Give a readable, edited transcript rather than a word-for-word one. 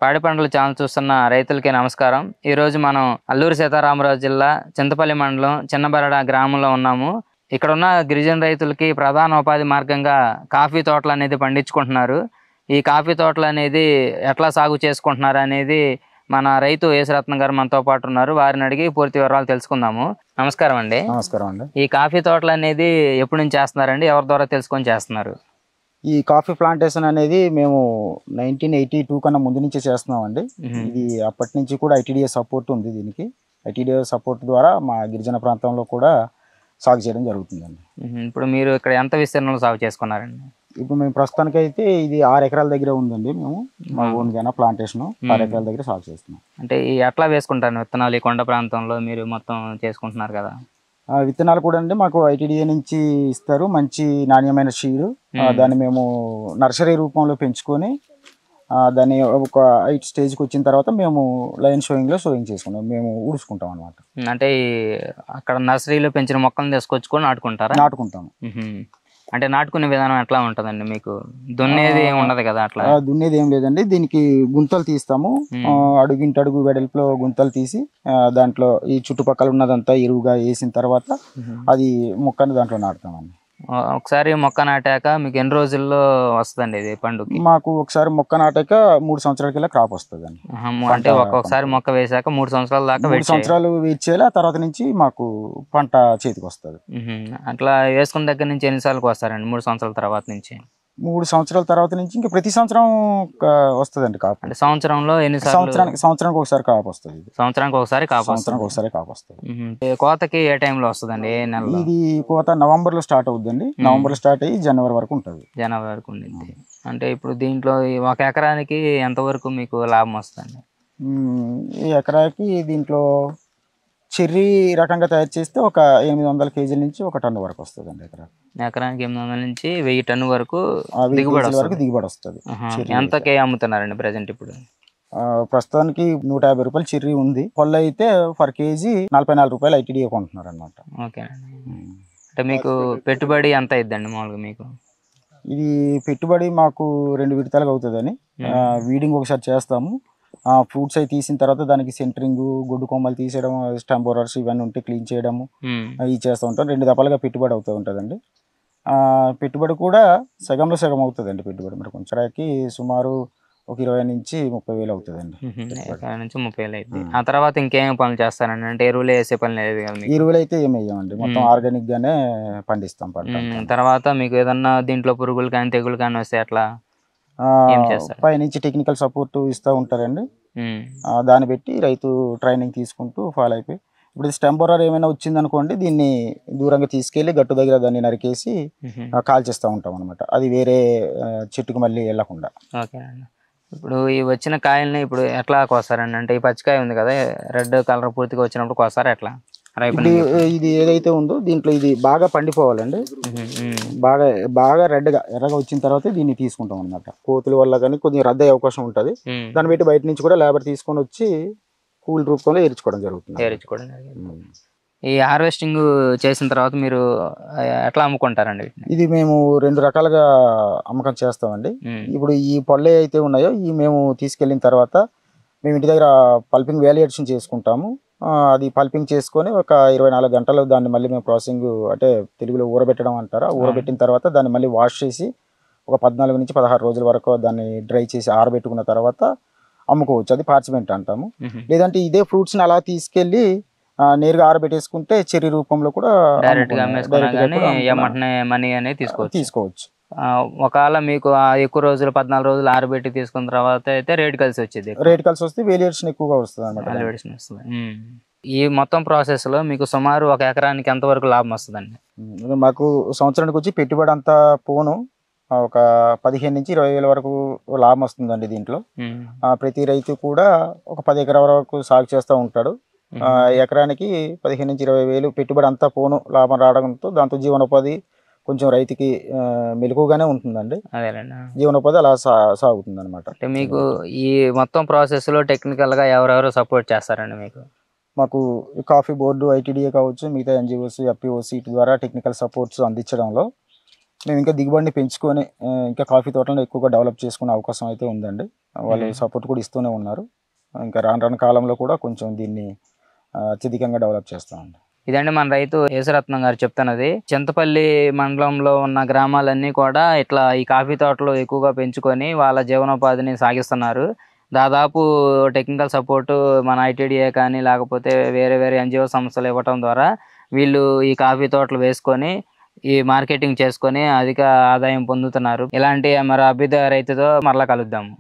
పాడి పంటల ఛానల్ చూస్తున్న రైతులకి నమస్కారం. ఈరోజు మనం అల్లూరి సీతారామరాజు జిల్లా చింతపల్లి మండలం చిన్నబరడ గ్రామంలో ఉన్నాము. ఇక్కడ ఉన్న గిరిజన రైతులకి ప్రధాన ఉపాధి మార్గంగా కాఫీ తోటలు అనేది పండించుకుంటున్నారు. ఈ కాఫీ తోటలు అనేది ఎట్లా సాగు చేసుకుంటున్నారు అనేది మన రైతు యేసరత్నం గారు మనతో పాటు ఉన్నారు. వారిని అడిగి పూర్తి వివరాలు తెలుసుకుందాము. నమస్కారం అండి. నమస్కారం అండి. ఈ కాఫీ తోటలు అనేది ఎప్పటి నుంచి చేస్తున్నారండి? ఎవరి ద్వారా తెలుసుకొని చేస్తున్నారు? ఈ కాఫీ ప్లాంటేషన్ అనేది మేము 1982 కన్నా ముందు నుంచే చేస్తున్నామండి. ఇది అప్పటి నుంచి కూడా ఐటీడీఏ సపోర్ట్ ఉంది. దీనికి ఐటీడీఏ సపోర్ట్ ద్వారా మా గిరిజన ప్రాంతంలో కూడా సాగు చేయడం జరుగుతుందండి. ఇప్పుడు మీరు ఇక్కడ ఎంత విస్తీర్ణంలో సాగు చేసుకున్నారండి? ఇప్పుడు మేము ప్రస్తుతానికి అయితే ఇది 6 ఎకరాల దగ్గర ఉందండి. మేము మా ఓన్గా ప్లాంటేషన్ 6 ఎకరాల దగ్గర సాగు చేస్తున్నాం. అంటే ఈ ఎట్లా వేసుకుంటారు విత్తనాలు? ఈ కొండ ప్రాంతంలో మీరు మొత్తం చేసుకుంటున్నారు కదా. విత్తనాలు కూడా అండి మాకు ఐటీడీఏ నుంచి ఇస్తారు. మంచి నాణ్యమైన సీడ్. దాన్ని మేము నర్సరీ రూపంలో పెంచుకొని దాన్ని ఒక 8 స్టేజ్కి వచ్చిన తర్వాత మేము లైన్ షోయింగ్లో షోయింగ్ చేసుకుంటాం. మేము ఊడ్చుకుంటాం అనమాట. అంటే అక్కడ నర్సరీలో పెంచిన మొక్కలను తీసుకొచ్చుకొని నాటుకుంటాము. అంటే నాటుకునే విధానం ఎట్లా ఉంటుందండి? మీకు దున్నేది ఏమి ఉండదు కదా? అట్లా దున్నేది ఏం లేదండి. దీనికి గుంతలు తీస్తాము. అడుగు వెడల్పులో గుంతలు తీసి దాంట్లో ఈ చుట్టుపక్కల ఉన్నదంతా ఎరువుగా వేసిన తర్వాత అది మొక్కని దాంట్లో నాటుతామండి. ఒకసారి మొక్క నాటాక మీకు ఎన్ని రోజుల్లో వస్తుందండి ఇది పండుగ? మాకు ఒకసారి మొక్క నాటాక 3 సంవత్సరాలకల్లా క్రాప్ వస్తుందండి. అంటే ఒక్కొక్కసారి మొక్క వేసాక 3 సంవత్సరాల దాకా 3 సంవత్సరాలు వెయిట్ చేయాలి. ఆ తర్వాత నుంచి మాకు పంట చేతికి వస్తుంది. అట్లా వేసుకున్న దగ్గర నుంచి ఎన్నిసార్లకు వస్తారండి? 3 సంవత్సరాల తర్వాత నుంచి? 3 సంవత్సరాల తర్వాత నుంచి ఇంకా ప్రతి సంవత్సరం వస్తుందండి కాపు. అంటే సంవత్సరంలో ఎన్నిసార్లు? సంవత్సరానికి ఒకసారి కాపు వస్తుంది. సంవత్సరానికి ఒకసారి కాపు వస్తుంది. కోతకి ఏ టైంలో వస్తుందండి? ఏ నెలలో? ఇది కోత నవంబర్లో స్టార్ట్ అవుతుందండి. నవంబర్లో స్టార్ట్ అయ్యి జనవరి వరకు ఉంటుంది. జనవరి వరకు ఉండింది. అంటే ఇప్పుడు దీంట్లో 1 ఎకరానికి ఎంతవరకు మీకు లాభం వస్తుంది? ఈ ఎకరాకి దీంట్లో చెర్రీ రకంగా తయారు చేస్తే ఒక 800 కేజీల నుంచి 1 టన్ను వరకు వస్తుంది అండి. ఎకరానికి 800 నుంచి 1000 టన్ను వరకు దిగుబడి వస్తుంది. ఎంతకే అమ్ముతున్నారండి ప్రజెంట్ ఇప్పుడు? ప్రస్తుతానికి 150 రూపాయలు చెర్రీ ఉంది. పళ్ళు అయితే పర్ కేజీ 44 రూపాయలు ఐటీడీఏ కొంటున్నారు అనమాట. ఓకే. అంటే మీకు పెట్టుబడి ఎంత అయిద్దండి మామూలుగా మీకు? ఇది పెట్టుబడి మాకు 2 విడతలుగా అవుతుందని. వీడింగ్ ఒకసారి చేస్తాము. ఫ్రూట్స్ అవి తీసిన తర్వాత దానికి సెంటరింగ్, గొడ్డు కొమ్మలు తీసేయడం, స్టాంబోరర్స్ ఇవన్నీ ఉంటే క్లీన్ చేయడము ఇవి చేస్తూ ఉంటాం. 2 దఫాలుగా పెట్టుబడి అవుతూ ఉంటుందండి. పెట్టుబడి కూడా సగంలో సగం అవుతుందండి. పెట్టుబడి మరి కొంచెంకి సుమారు ఒక 20 నుంచి 30 వేలు అవుతుందండి. 20 నుంచి 30 వేలు అయితే ఆ తర్వాత ఇంకేం పనులు చేస్తారండి? అంటే ఎరువులు వేసే పని లేదు కదా? ఎరువులు అయితే ఏమి వేయమండి. మొత్తం ఆర్గానిక్ గానే పండిస్తాం పంట. తర్వాత మీకు ఏదన్నా దీంట్లో పురుగులు కానీ తెగులు కానీ వస్తే అట్లా పైనుంచి టెక్నికల్ సపోర్ట్ ఇస్తూ ఉంటారండి. దాన్ని బట్టి రైతు ట్రైనింగ్ తీసుకుంటూ ఫాలో అయిపోయి ఇప్పుడు స్టెంబోరర్ ఏమైనా వచ్చింది అనుకోండి, దీన్ని దూరంగా తీసుకెళ్లి గట్టు దగ్గర దాన్ని నరికేసి కాల్చేస్తూ ఉంటాం అనమాట. అది వేరే చెట్టుకు మళ్ళీ వెళ్ళకుండా. ఓకే అండి. ఇప్పుడు ఈ వచ్చిన కాయల్ని ఇప్పుడు ఎట్లా కోస్తారండి? అంటే ఈ పచ్చికాయ ఉంది కదా, రెడ్ కలర్ పూర్తిగా వచ్చినప్పుడు కోస్తారా ఎట్లా? ఇది ఏదైతే ఉందో దీంట్లో ఇది బాగా పండిపోవాలండి. బాగా ఎర్రగా వచ్చిన తర్వాత దీన్ని తీసుకుంటాం అనమాట. కోతుల వల్ల కానీ కొద్దిగా రద్దు అయ్యే అవకాశం ఉంటుంది. దాన్ని బట్టి బయట నుంచి కూడా లేబర్ తీసుకొని వచ్చి కూల్ రూపంలో ఏర్చుకోవడం జరుగుతుంది. ఈ హార్వెస్టింగ్ చేసిన తర్వాత మీరు ఎట్లా అమ్ముకుంటారండి? ఇది మేము 2 రకాలుగా అమ్మకం చేస్తామండి. ఇప్పుడు ఈ పళ్ళు అయితే ఉన్నాయో ఈ మేము తీసుకెళ్ళిన తర్వాత మేము ఇంటి దగ్గర పల్పింగ్ వాల్యుయేషన్ చేసుకుంటాము. అది పల్పింగ్ చేసుకొని ఒక 24 గంటలు దాన్ని మళ్ళీ మేము ప్రాసెసింగ్, అంటే తెలుగులో ఊరబెట్టడం అంటారా, ఊరబెట్టిన తర్వాత దాన్ని మళ్ళీ వాష్ చేసి ఒక 14 నుంచి 16 రోజుల వరకు దాన్ని డ్రై చేసి ఆరబెట్టుకున్న తర్వాత అమ్ముకోవచ్చు. అది పార్చ్మెంట్ అంటాము. లేదంటే ఇదే ఫ్రూట్స్ని అలా తీసుకెళ్ళి నేరుగా ఆరబెట్టేసుకుంటే చెర్రీ రూపంలో కూడా మనీ అనేది తీసుకోవచ్చు. ఒకవేళ మీకు ఎక్కువ రోజులు 14 రోజులు ఆరబెట్టి తీసుకున్న తర్వాత అయితే రేట్ కలిసి వచ్చేది. రేట్ కలిసి వస్తే వేరియేషన్ ఎక్కువగా వస్తుంది అన్నమాట. ఈ మొత్తం ప్రాసెస్ లో మీకు సుమారు 1 ఎకరానికి ఎంత వరకు లాభం వస్తుందండి? మాకు సంవత్సరానికి వచ్చి పెట్టుబడి అంతా పోను ఒక 15 నుంచి 20 వేల వరకు లాభం వస్తుందండి. దీంట్లో ప్రతి రైతు కూడా ఒక 10 ఎకరాల వరకు సాగు చేస్తూ ఉంటాడు. ఎకరానికి 15 నుంచి 20 వేలు పెట్టుబడి అంతా పోను లాభం రావడంతో దాంతో జీవనోపాధి కొంచెం రైతుకి మెలకుగానే ఉంటుందండి. జీవనోపాధి అలా సాగుతుంది అనమాట. అంటే మీకు ఈ మొత్తం ప్రాసెస్ లో టెక్నికల్ గా ఎవరెవరు సపోర్ట్ చేస్తారండి మీకు? మాకు కాఫీ బోర్డు, ఐటీడీఏ కావచ్చు, మిగతా ఎన్జిఓస్, ఎఫ్పిఓస్ వీటి ద్వారా టెక్నికల్ సపోర్ట్స్ అందించడంలో మేము ఇంకా దిగుబడిని పెంచుకొని ఇంకా కాఫీ తోటలను ఎక్కువగా డెవలప్ చేసుకునే అవకాశం అయితే ఉందండి. వాళ్ళు సపోర్ట్ కూడా ఇస్తూనే ఉన్నారు. ఇంకా రాను కాలంలో కూడా కొంచెం దీన్ని అత్యధికంగా డెవలప్ చేస్తామండి. ఇదండి మన రైతు యేసరత్నం గారు చెప్తున్నది. చింతపల్లి మండలంలో ఉన్న గ్రామాలన్నీ కూడా ఇట్లా ఈ కాఫీ తోటలు ఎక్కువగా పెంచుకొని వాళ్ళ జీవనోపాధిని సాగిస్తున్నారు. దాదాపు టెక్నికల్ సపోర్టు మన ఐటీడీఏ కానీ లేకపోతే వేరే వేరే ఎన్జిఓ సంస్థలు ఇవ్వటం ద్వారా వీళ్ళు ఈ కాఫీ తోటలు వేసుకొని ఈ మార్కెటింగ్ చేసుకొని అధిక ఆదాయం పొందుతున్నారు. ఇలాంటి మరి అభ్యుదయ రైతుతో మరలా కలుద్దాము.